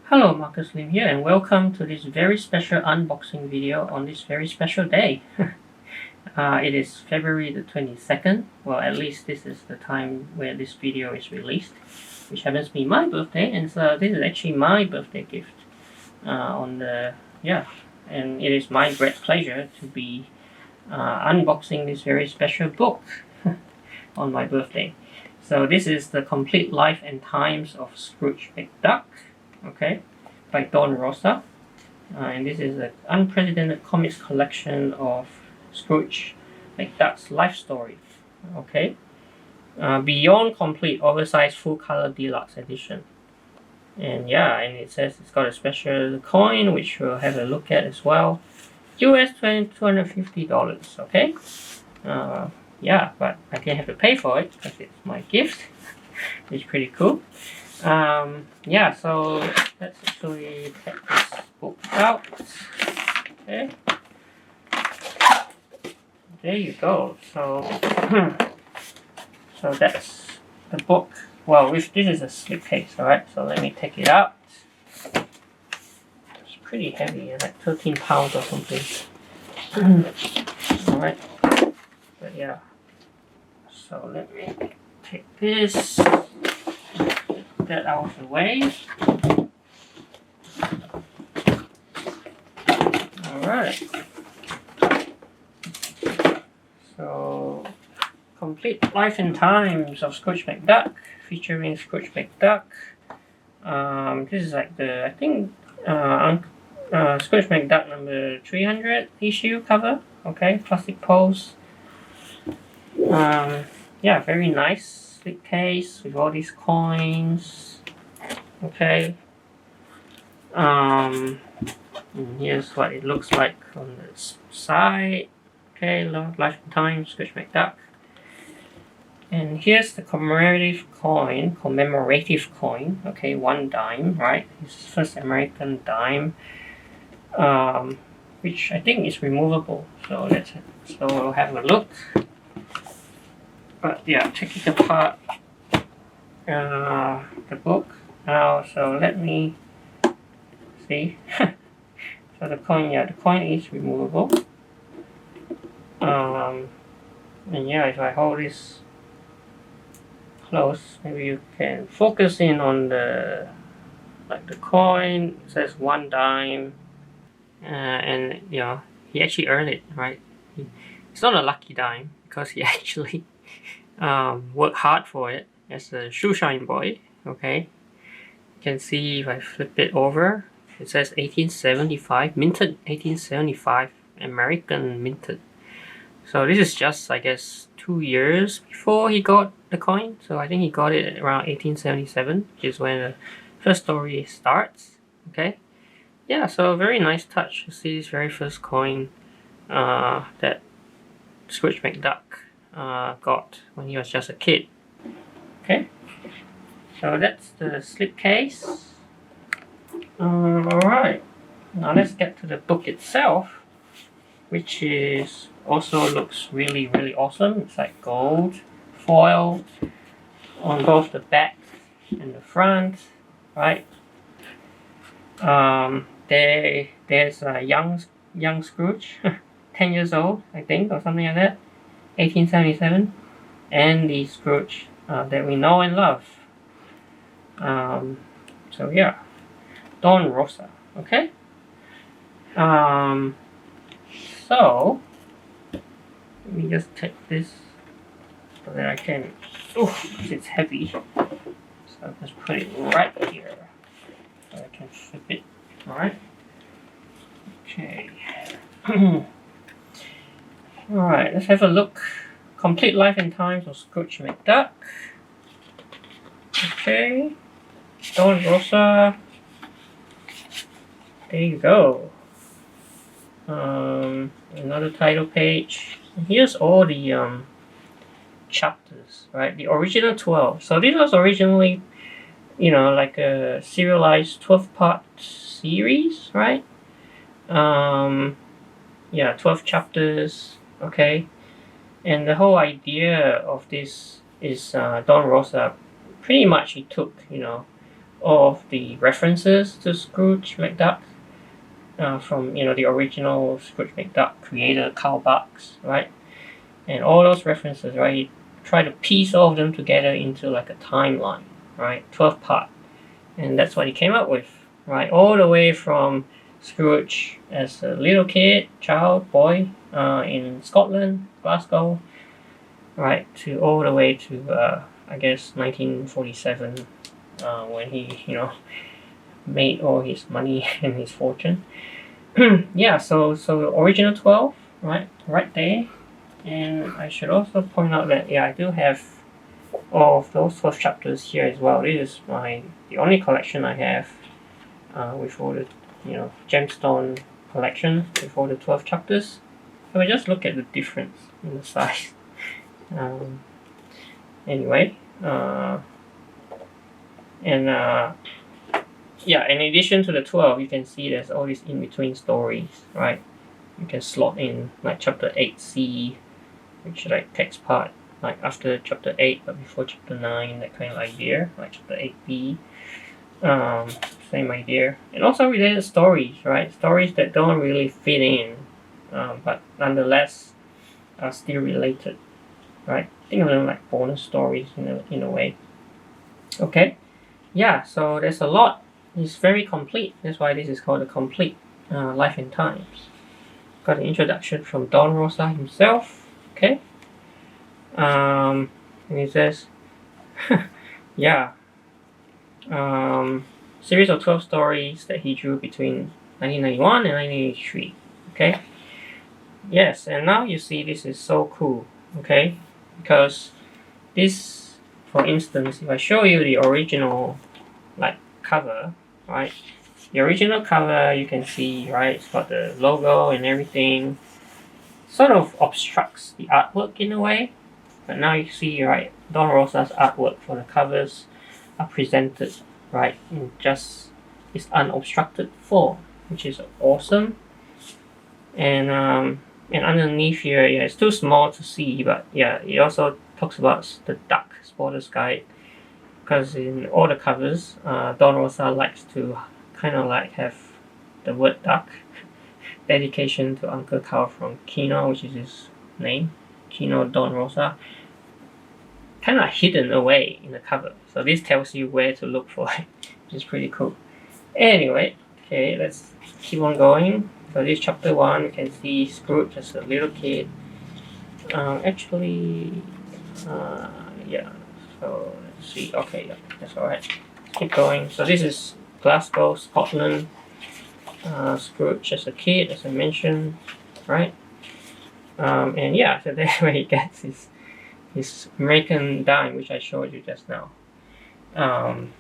Hello, Marcus Lim here, and welcome to this very special unboxing video on this very special day. It is February the 22nd. Well, at least this is the time where this video is released, which happens to be my birthday, and so this is actually my birthday gift. And it is my great pleasure to be unboxing this very special book on my birthday. So this is The Complete Life and Times of Scrooge McDuck. Okay, by Don Rosa, and this is an unprecedented comics collection of Scrooge McDuck's life story. Okay, beyond complete, oversized, full color deluxe edition. And and it says it's got a special coin, which we'll have a look at as well. US $250. Okay, but I didn't have to pay for it because it's my gift. It's pretty cool. So let's actually take this book out. Okay, there you go. So so that's the book. Well, this is a slipcase, alright, so let me take it out. It's pretty heavy, like 13 pounds or something. Alright, but yeah, so let me take this, that out of the way. Alright, so Complete Life and Times of Scrooge McDuck, featuring Scrooge McDuck. This is like the, I think, Scrooge McDuck number 300 issue cover. Okay, plastic pose. Very nice slipcase with all these coins. Okay. Here's what it looks like on the side. Okay, Life and Times, Scrooge McDuck. And here's the commemorative coin. Okay, 1 dime, right? It's the first American dime, which I think is removable. So we'll have a look. But yeah, taking apart the book now. So let me see. So the coin is removable. If I hold this close, maybe you can focus in on the coin. It says 1 dime, and he actually earned it, right? It's not a lucky dime because he actually worked hard for it as a shoeshine boy. Okay, you can see if I flip it over, it says 1875, minted 1875, American minted. So this is just, I guess, 2 years before he got the coin. So I think he got it around 1877, which is when the first story starts. Okay, yeah, so a very nice touch to see this very first coin that Scrooge McDuck got when he was just a kid. Okay, so that's the slipcase. Alright, now let's get to the book itself, which is also looks really, really awesome. It's like gold foil on both the back and the front, right? There's a young Scrooge, 10 years old, I think, or something like that, 1877, and the Scrooge that we know and love. So yeah, Don Rosa. Okay. So let me just take this so that I can. It's heavy. So I'll just put it right here so I can flip it. Alright. Okay. Alright, let's have a look. Complete Life and Times of Scrooge McDuck. Okay. Don Rosa. There you go. Another title page. Here's all the chapters, right? The original 12. So this was originally, like a serialized 12-part series, right? 12 chapters. Okay, and the whole idea of this is Don Rosa. Pretty much he took, all of the references to Scrooge McDuck from the original Scrooge McDuck creator Carl Barks, right? And all those references, right? He tried to piece all of them together into like a timeline, right? 12 part, and that's what he came up with, right? All the way from Scrooge as a little boy in Scotland, Glasgow, right, to all the way to I guess 1947 when he made all his money and his fortune. Yeah, so original 12, right there. And I should also point out that I do have all of those 12 chapters here as well. This is the only collection I have with all the gemstone collection with all the 12 chapters. So I just look at the difference in the size. Anyway, in addition to the 12, you can see there's all these in-between stories, right? You can slot in like chapter 8C, which like takes part like after chapter 8 but before chapter 9, that kind of idea, like chapter 8B. Same idea. And also related stories, right? Stories that don't really fit in, but nonetheless are still related, right? Think of them like bonus stories in a way. Okay, yeah, so there's a lot. It's very complete. That's why this is called a complete Life and Times. Got an introduction from Don Rosa himself. Okay, and he says, series of 12 stories that he drew between 1991 and 1983. Okay, yes, and now you see this is so cool. Okay, because this, for instance, if I show you the original like cover, right? The original cover, you can see, right, it's got the logo and everything. Sort of obstructs the artwork in a way, but now you see, right, Don Rosa's artwork for the covers are presented, right, in just its unobstructed form, which is awesome. And underneath here, it's too small to see, but it also talks about the duck sporter's guide, because in all the covers, Don Rosa likes to kind of like have the word duck. Dedication to Uncle Carl from Kino, which is his name, Kino Don Rosa, kind of hidden away in the cover. So this tells you where to look for it, which is pretty cool. Anyway, okay, let's keep on going. So this chapter 1, you can see Scrooge as a little kid. So let's see. Okay, that's alright. Keep going. So this is Glasgow, Scotland. Scrooge as a kid, as I mentioned, right? And so that's where he gets his American dime, which I showed you just now. And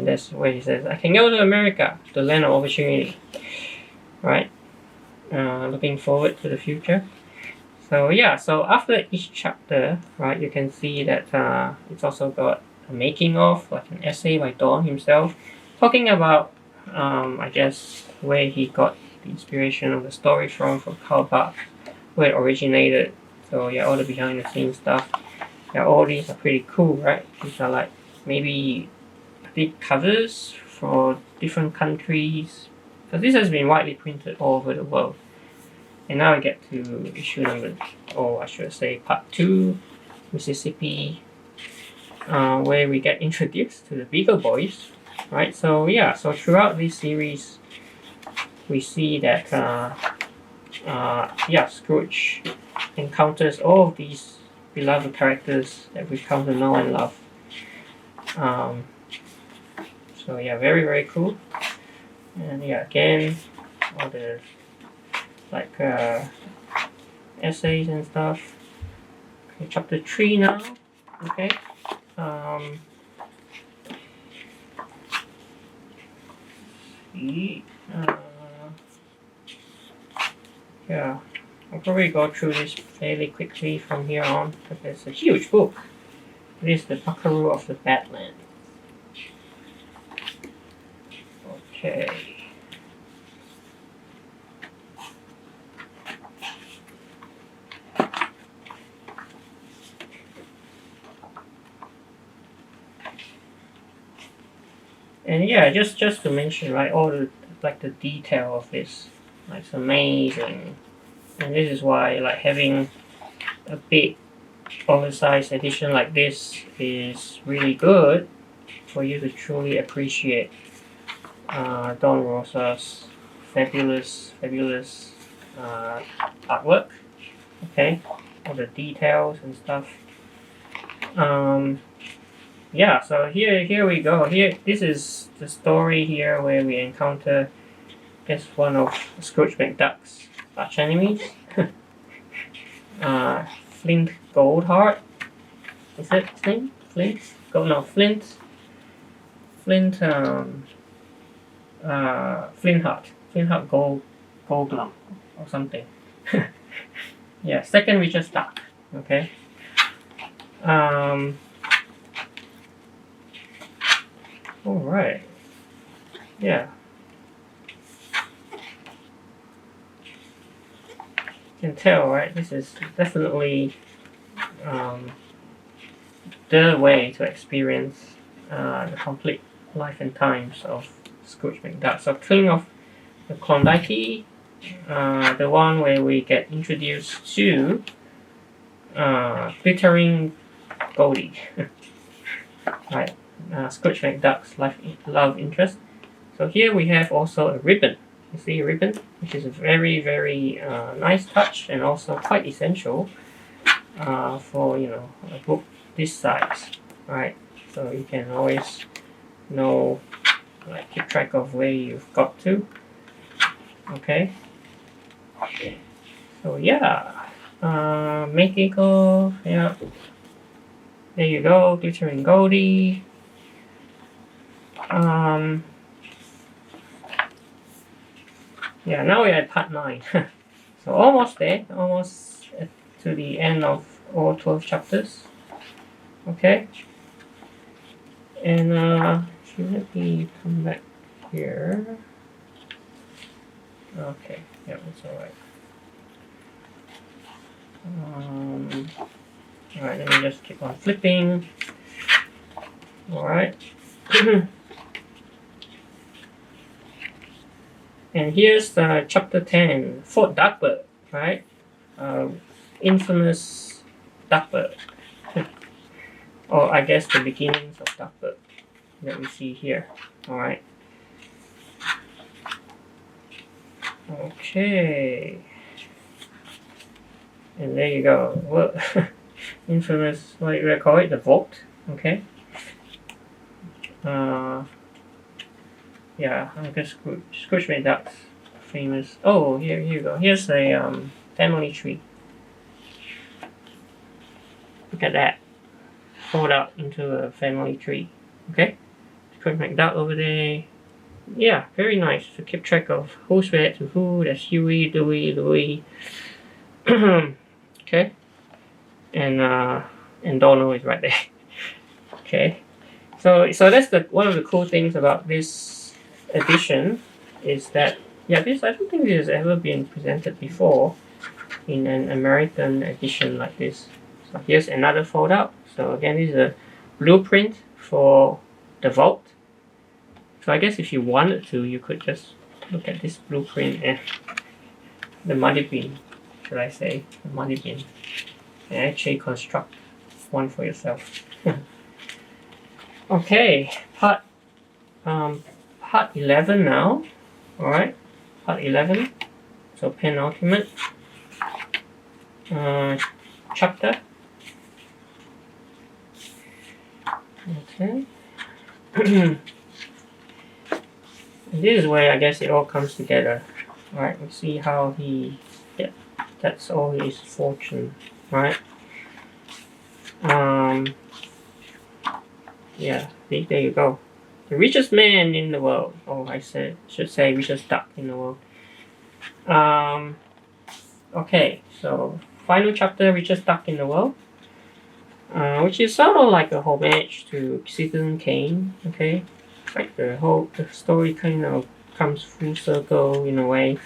that's where he says, "I can go to America, the land of opportunity." Right? Looking forward to the future. So so after each chapter, right, you can see that it's also got a making of, like an essay by Don himself, talking about I guess where he got the inspiration of the story from Carl Barks, where it originated. So all the behind the scenes stuff. All these are pretty cool, right? These are like maybe big covers for different countries. So this has been widely printed all over the world. And now we get to issue number, or I should say part 2, Mississippi, where we get introduced to the Beagle Boys. Right, so throughout this series, we see that Scrooge encounters all of these beloved characters that we've come to know and love. Very, very cool. And again, all the like essays and stuff. Okay, chapter 3 now. Okay. I'll probably go through this fairly quickly from here on, because it's a huge book. It is the Buckaroo of the Badlands. Okay. And yeah, just to mention, right, all the like the detail of this, like, it's amazing. And this is why, like, having a big oversized edition like this is really good for you to truly appreciate Don Rosa's fabulous artwork. Okay, all the details and stuff. Yeah, so here we go. Here, this is the story here where we encounter, I guess, one of Scrooge McDuck's arch enemies. Flint Goldheart. Is it his name? Flint? Flint. Flintheart. Flintheart Goldglum or something. Yeah, second richest duck. Okay. Alright. Yeah. You can tell, right? This is definitely the way to experience the complete life and times of Scrooge McDuck. So killing off the Klondike, the one where we get introduced to glittering Goldie. Right. Scrooge McDuck's love interest. So here we have also a ribbon. You see a ribbon, which is a very nice touch and also quite essential for a book this size, right? So you can always know, like, keep track of where you've got to. Okay. So yeah, make it go. Yeah. There you go, glittering Goldie. Yeah, now we're at part 9. So almost there, to the end of all 12 chapters. Okay. And let me come back here. Okay, yeah, that's alright. Alright, let me just keep on flipping. Alright. And here's chapter 10, Fort Duckbird, right? Infamous Duckbird. Or I guess the beginnings of Duckbird that we see here. Alright. Okay. And there you go. Well, infamous, what do you call it? The vault. Okay. Yeah, I guess Scrooge McDuck's famous. Oh, here you go. Here's a family tree. Look at that. Fold out into a family tree. Okay? Scrooge McDuck over there. Yeah, very nice to keep track of who's related to who. That's Huey, Dewey, Louie. Okay? And Donald is right there. Okay? So that's one of the cool things about this edition is that, yeah, I don't think this has ever been presented before in an American edition like this. So here's another fold out. So again, this is a blueprint for the vault. So I guess if you wanted to, you could just look at this blueprint and the muddy bin, should I say, the muddy bin, and actually construct one for yourself. Okay, part 11 now. Alright, part 11. So penultimate chapter. Okay. This is where I guess it all comes together. Alright, we see how that's all his fortune. Right? Yeah, see, there you go. The richest man in the world. Oh, should say richest duck in the world. Okay, so final chapter, richest duck in the world. Which is sort of like a homage to Citizen Kane. Okay, like the story kind of comes full circle in a way.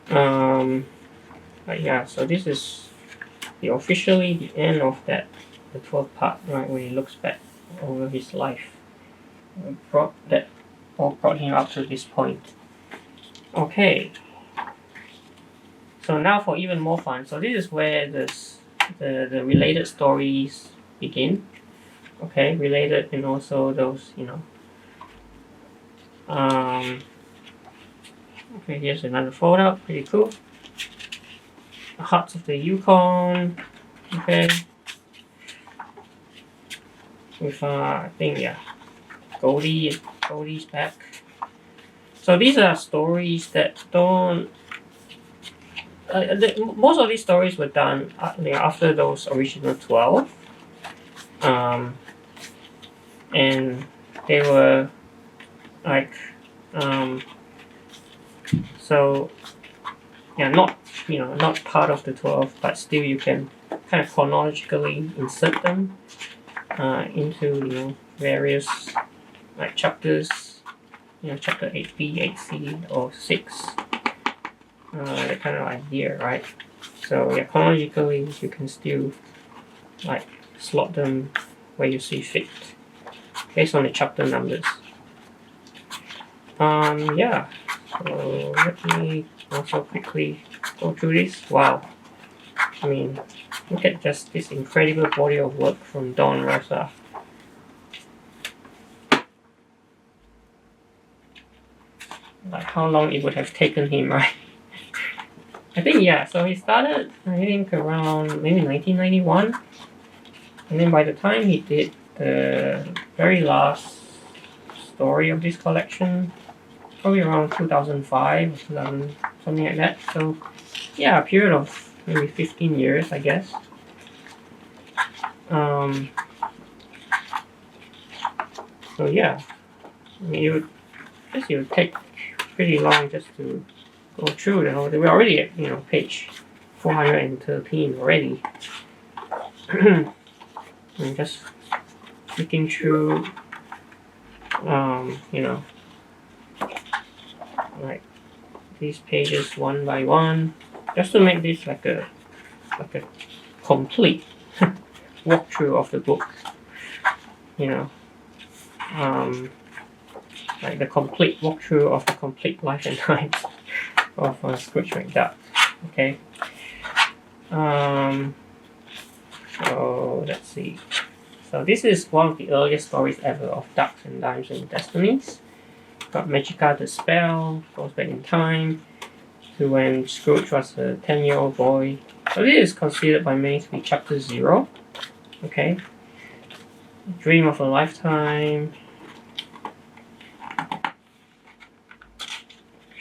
But yeah, so this is officially the end of the 12th part, right, where he looks back over his life. brought him up to this point. Okay. So now for even more fun. So this is where the related stories begin. Okay, related and also those, okay, here's another photo, pretty cool. The Hearts of the Yukon. Okay. With I think Goldie's back. So these are stories that don't. Most of these stories were done after those original 12, and they were like so yeah, not part of the 12, but still you can kind of chronologically insert them into various like chapters, chapter 8b, 8c, or 6. That kind of idea, right? So yeah, chronologically you can still like slot them where you see fit based on the chapter numbers. Yeah. So let me also quickly go through this. Wow. I mean, look at just this incredible body of work from Don Rosa. Like how long it would have taken him, right? I think, yeah, so he started, I think, around maybe 1991. And then by the time he did the very last story of this collection, probably around 2005 or 2000, something like that. So, yeah, a period of maybe 15 years, I guess. So, yeah, I mean, it would take pretty long just to go through the whole thing. We're already at, page 413 already. And just flicking through, like these pages one by one, just to make this like a complete walkthrough of the book. Like the complete walkthrough of the complete life and times of Scrooge McDuck. Okay. So let's see. So this is one of the earliest stories ever of Ducks and Dimes and Destinies. Got Magica the Spell, goes back in time to when Scrooge was a 10-year-old boy. So this is considered by many to be chapter 0. Okay. Dream of a Lifetime.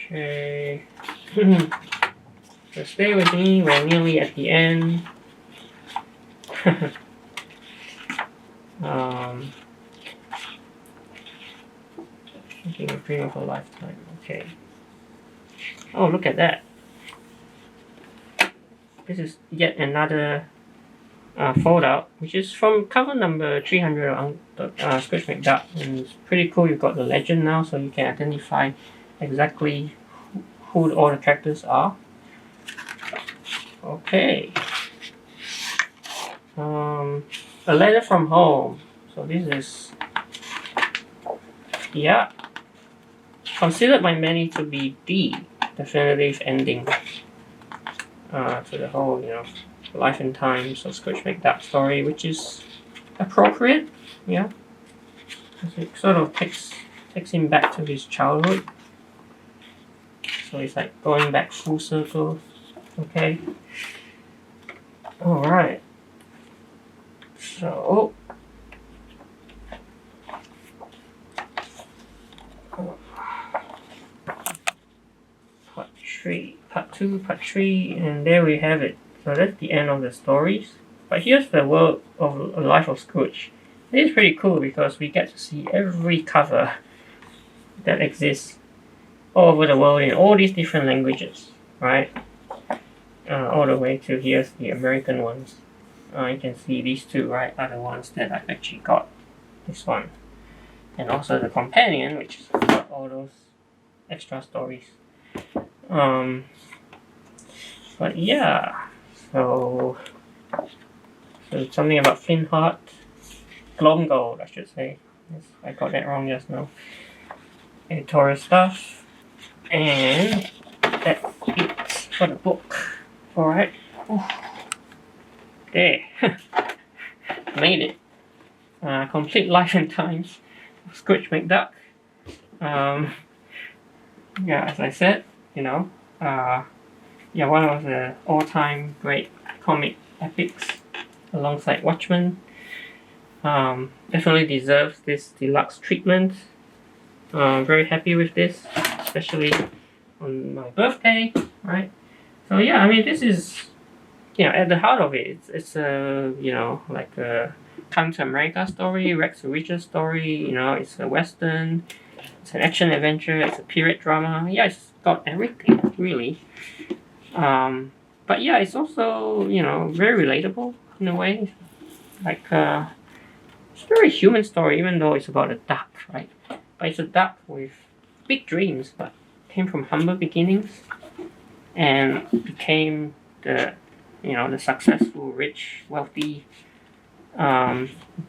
Okay. So stay with me, we're nearly at the end. Thinking a dream of a lifetime. Okay. Oh, look at that. This is yet another fold-out, which is from cover number 300 of Scrooge McDuck. And it's pretty cool. You've got the legend now, so you can identify exactly who all the characters are. Okay. A Letter from Home. So this is, yeah, considered by many to be the definitive ending to the whole, life and times of Scrooge McDuck story, which is appropriate, yeah. It sort of takes him back to his childhood. So it's like going back full circle. Okay. Alright. So part 2, part 3, and there we have it. So that's the end of the stories. But here's the world of life of Scrooge. It is pretty cool because we get to see every cover that exists all over the world in all these different languages, right? All the way to here's the American ones. You can see these two, right, are the ones that I've actually got. This one. And also the companion, which has got all those extra stories. But yeah, so something about Flint Heart, Glomgold, I should say. Yes, I got that wrong just now. Editorial stuff. And that's it for the book. Alright. There. Made it. Complete Life and Times of Scrooge McDuck. Yeah, as I said, one of the all-time great comic epics alongside Watchmen. Definitely deserves this deluxe treatment. Very happy with this, especially on my birthday, right? So yeah, I mean, this is, at the heart of it, it's a, like a Come to America story, Rex Richards story, it's a Western, it's an action adventure, it's a period drama. Yeah, it's got everything, really. But yeah, it's also, very relatable in a way. Like, it's a very human story, even though it's about a duck, right? But it's a duck with big dreams, but came from humble beginnings and became the successful, rich, wealthy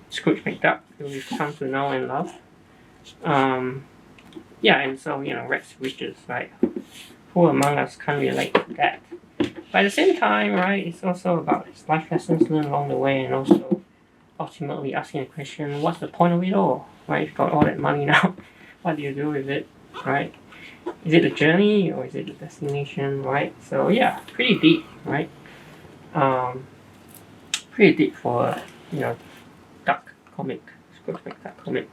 Scrooge McDuck who we've come to know and love. And so, Rex Richards, right? Who among us can't relate to that? But at the same time, right, it's also about his life lessons learned along the way, and also ultimately asking the question, what's the point of it all? Right? You've got all that money now. What do you do with it? Right? Is it a journey or is it a destination? Right? So yeah, pretty deep, right? Pretty deep for duck comic, Scrooge McDuck comic.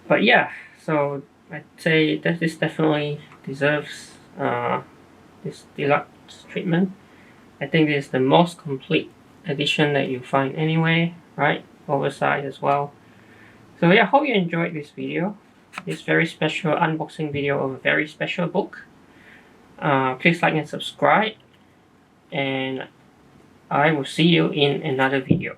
But yeah, so I'd say that this definitely deserves this deluxe treatment. I think this is the most complete edition that you find anywhere, right? Oversized as well. So yeah, hope you enjoyed this video. This very special unboxing video of a very special book. Please like and subscribe, and I will see you in another video.